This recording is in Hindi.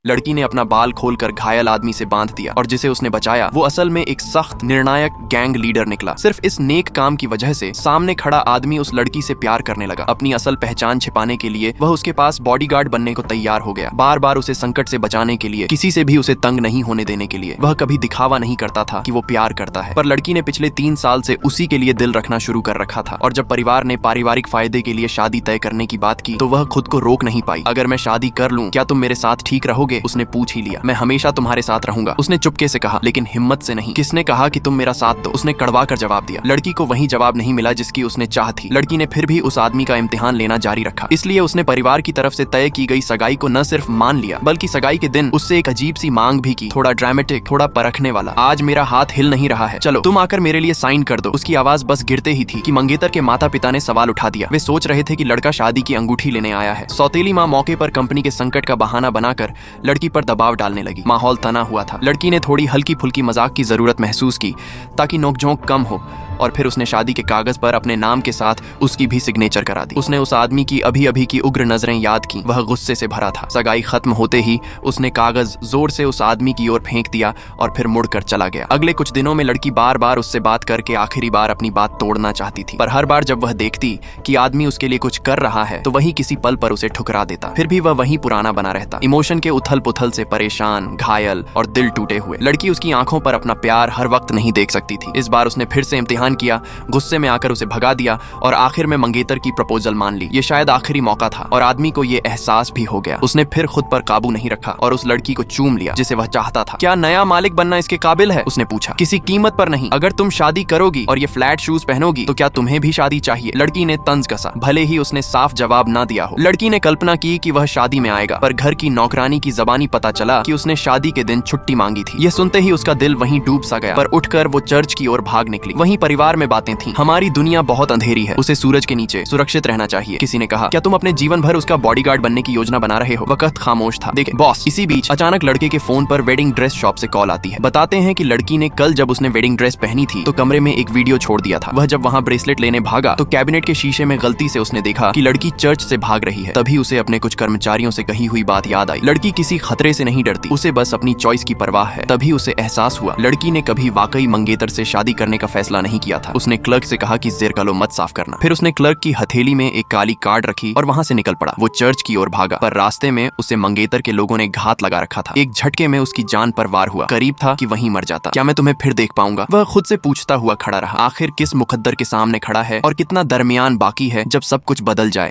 लड़की ने अपना बाल खोलकर घायल आदमी से बांध दिया और जिसे उसने बचाया वो असल में एक सख्त निर्णायक गैंग लीडर निकला। सिर्फ इस नेक काम की वजह से सामने खड़ा आदमी उस लड़की से प्यार करने लगा। अपनी असल पहचान छिपाने के लिए वह उसके पास बॉडीगार्ड बनने को तैयार हो गया। बार बार उसे संकट से बचाने के लिए, किसी से भी उसे तंग नहीं होने देने के लिए। वह कभी दिखावा नहीं करता था कि वो प्यार करता है, पर लड़की ने पिछले 3 साल से उसी के लिए दिल रखना शुरू कर रखा था। और जब परिवार ने पारिवारिक फायदे के लिए शादी तय करने की बात की तो वह खुद को रोक नहीं पाई। अगर मैं शादी कर लूं, क्या तुम मेरे साथ ठीक रहोगे? उसने पूछ ही लिया। मैं हमेशा तुम्हारे साथ रहूंगा, उसने चुपके से कहा, लेकिन हिम्मत से नहीं। किसने कहा कि तुम मेरा साथ दो? उसने कड़वा कर जवाब दिया। लड़की को वही जवाब नहीं मिला जिसकी उसने चाह थी। लड़की ने फिर भी उस आदमी का इम्तिहान लेना जारी रखा। इसलिए उसने परिवार की तरफ से तय की गई सगाई को न सिर्फ मान लिया, बल्कि सगाई के दिन उससे एक अजीब सी मांग भी की, थोड़ा ड्रामेटिक, थोड़ा परखने वाला। आज मेरा हाथ हिल नहीं रहा है, चलो तुम आकर मेरे लिए साइन कर दो। उसकी आवाज बस गिरते ही थी कि मंगेतर के माता पिता ने सवाल उठा दिया। वे सोच रहे थे कि लड़का शादी की अंगूठी लेने आया है। सौतेली माँ मौके पर कंपनी के संकट का बहाना बनाकर लड़की पर दबाव डालने लगी। माहौल तना हुआ था। लड़की ने थोड़ी हल्की फुल्की मजाक की जरूरत महसूस की ताकि नोकझोंक कम हो, और फिर उसने शादी के कागज पर अपने नाम के साथ उसकी भी सिग्नेचर करा दी। उसने उस आदमी की अभी अभी की उग्र नजरें याद की। वह गुस्से से भरा था। सगाई खत्म होते ही उसने कागज जोर से उस आदमी की ओर फेंक दिया और फिर मुड़कर चला गया। अगले कुछ दिनों में लड़की बार बार उससे बात करके आखिरी बार अपनी बात तोड़ना चाहती थी, पर हर बार जब वह देखती कि आदमी उसके लिए कुछ कर रहा है तो वही किसी पल पर उसे ठुकरा देता। फिर भी वह वही पुराना बना रहता, इमोशन के उथल पुथल से परेशान, घायल और दिल टूटे हुए। लड़की उसकी आंखों पर अपना प्यार हर वक्त नहीं देख सकती थी। इस बार उसने फिर से इम्तिहान किया, गुस्से में आकर उसे भगा दिया और आखिर में मंगेतर की प्रपोजल मान ली। ये शायद आखिरी मौका था और आदमी को ये एहसास भी हो गया। उसने फिर खुद पर काबू नहीं रखा और उस लड़की को चूम लिया जिसे वह चाहता था। क्या नया मालिक बनना इसके काबिल है? उसने पूछा। किसी कीमत पर नहीं। अगर तुम शादी करोगी और ये फ्लैट शूज पहनोगी तो क्या तुम्हें भी शादी चाहिए? लड़की ने तंज कसा, भले ही उसने साफ जवाब ना दिया हो। लड़की ने कल्पना की कि वह शादी में आएगा, पर घर की नौकरानी की जबानी पता चला कि उसने शादी के दिन छुट्टी मांगी थी। यह सुनते ही उसका दिल वहीं डूब सा गया, पर उठकर वो चर्च की ओर भाग निकली। वहीं परिवार में बातें थीं। हमारी दुनिया बहुत अंधेरी है, उसे सूरज के नीचे सुरक्षित रहना चाहिए। किसी ने कहा, क्या तुम अपने जीवन भर उसका बॉडीगार्ड बनने की योजना बना रहे हो? वक्त खामोश था। देखें बॉस। इसी बीच अचानक लड़के के फोन पर वेडिंग ड्रेस शॉप से कॉल आती है। बताते हैं कि लड़की ने कल जब उसने वेडिंग ड्रेस पहनी थी तो कमरे में एक वीडियो छोड़ दिया था। वह जब वहां ब्रेसलेट लेने भागा तो कैबिनेट के शीशे में गलती से उसने देखा कि लड़की चर्च से भाग रही है। तभी उसे अपने कुछ कर्मचारियों से कही हुई बात याद आई। लड़की किसी खतरे से नहीं डरती, उसे बस अपनी चॉइस की परवाह है। तभी उसे एहसास हुआ लड़की ने कभी वाकई मंगेतर से शादी करने का फैसला नहीं किया था। उसने क्लर्क से कहा कि जेर कलो मत साफ करना। फिर उसने क्लर्क की हथेली में एक काली कार्ड रखी और वहां से निकल पड़ा। वो चर्च की ओर भागा, पर रास्ते में उसे मंगेतर के लोगों ने घात लगा रखा था। एक झटके में उसकी जान पर वार हुआ। करीब था कि वहीं मर जाता। क्या मैं तुम्हें फिर देख पाऊंगा? वह खुद से पूछता हुआ खड़ा रहा। आखिर किस मुकद्दर के सामने खड़ा है और कितना दरमियान बाकी है जब सब कुछ बदल जाए।